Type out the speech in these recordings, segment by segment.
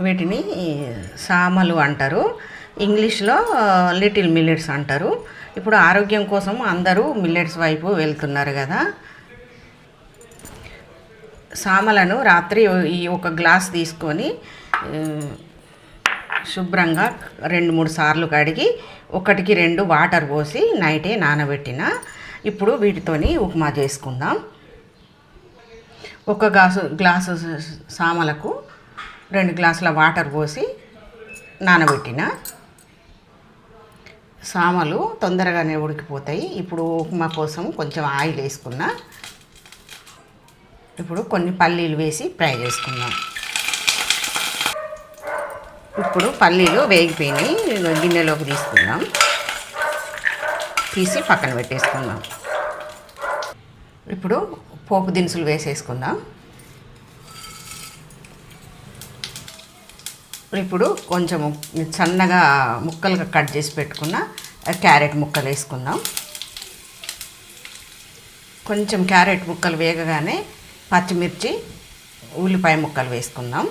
వీటిని సామలు అంటారు, ఇంగ్లీష్లో లిటిల్ మిల్లెట్స్ అంటారు. ఇప్పుడు ఆరోగ్యం కోసం అందరూ మిల్లెట్స్ వైపు వెళ్తున్నారు కదా. సామలను రాత్రి ఈ ఒక గ్లాస్ తీసుకొని శుభ్రంగా 2-3 సార్లు కడిగి 1-2 వాటర్ పోసి నైటే నానబెట్టిన. ఇప్పుడు వీటితోని ఉప్మా చేసుకుందాం. 1 గ్లాసు సామలకు 2 గ్లాసుల వాటర్ పోసి నానబెట్టిన. సామలు తొందరగానే ఉడికిపోతాయి. ఇప్పుడు ఉప్మా కోసం కొంచెం ఆయిల్ వేసుకున్నా. ఇప్పుడు కొన్ని పల్లీలు వేసి ఫ్రై చేసుకుందాం. ఇప్పుడు పల్లీలు వేగిపోయినాయి, గిన్నెలోకి తీసుకుందాం. తీసి పక్కన పెట్టేసుకుందాం. ఇప్పుడు పోపు దినుసులు వేసేసుకుందాం. ఇప్పుడు కొంచెం సన్నగా ముక్కలుగా కట్ చేసి పెట్టుకున్న క్యారెట్ ముక్కలు వేసుకుందాం. కొంచెం క్యారెట్ ముక్కలు వేగగానే పచ్చిమిర్చి, ఉల్లిపాయ ముక్కలు వేసుకుందాం.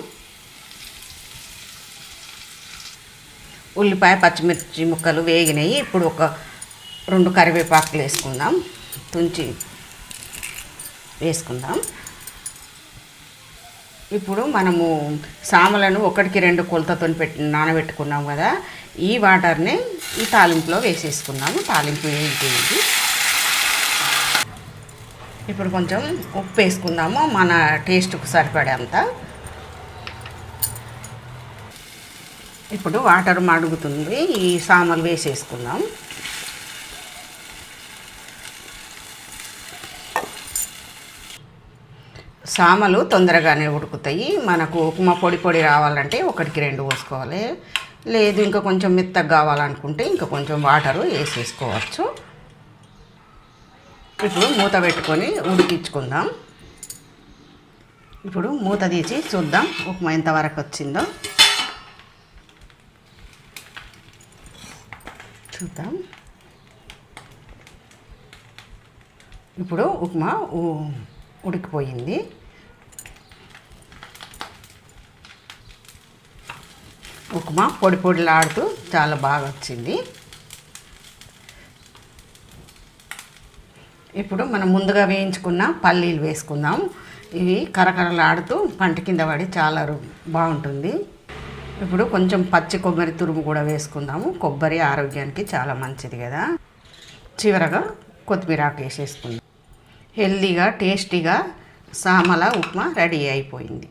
ఉల్లిపాయ పచ్చిమిర్చి ముక్కలు వేగినాయి. ఇప్పుడు 2 కరివేపాకులు వేసుకుందాం, తుంచి వేసుకుందాం. ఇప్పుడు మనము సామలను 1-2 కొలతతో నానబెట్టుకున్నాం కదా, ఈ వాటర్ని ఈ తాలింపులో వేసేసుకున్నాము. తాలింపు వేయింది. ఇప్పుడు కొంచెం ఉప్పు వేసుకుందాము, మన టేస్ట్కు సరిపడేంత. ఇప్పుడు వాటర్ మడుగుతుంది, ఈ సామలు వేసేసుకుందాం. సామలు తొందరగానే ఉడుకుతాయి. మనకు ఉప్మా పొడి రావాలంటే 1-2 పోసుకోవాలి. లేదు ఇంకా కొంచెం మెత్తగా కావాలనుకుంటే ఇంకా కొంచెం వాటరు వేసేసుకోవచ్చు. ఇప్పుడు మూత పెట్టుకొని ఉడికించుకుందాం. ఇప్పుడు మూత తీసి చూద్దాం ఉప్మా ఎంతవరకు వచ్చిందో చూద్దాం. ఇప్పుడు ఉప్మా ఉడికిపోయింది. ఉప్మా పొడిలాడుతూ చాలా బాగా వచ్చింది. ఇప్పుడు మనం ముందుగా వేయించుకున్న పల్లీలు వేసుకుందాం. ఇవి కరకరలాడుతూ పంట కింద పడి చాలా బాగుంటుంది. ఇప్పుడు కొంచెం పచ్చి కొబ్బరి తురుము కూడా వేసుకుందాము. కొబ్బరి ఆరోగ్యానికి చాలా మంచిది కదా. చివరగా కొత్తిమీర ఆకు వేసేసుకుందాం. హెల్తీగా టేస్టీగా సామల ఉప్మా రెడీ అయిపోయింది.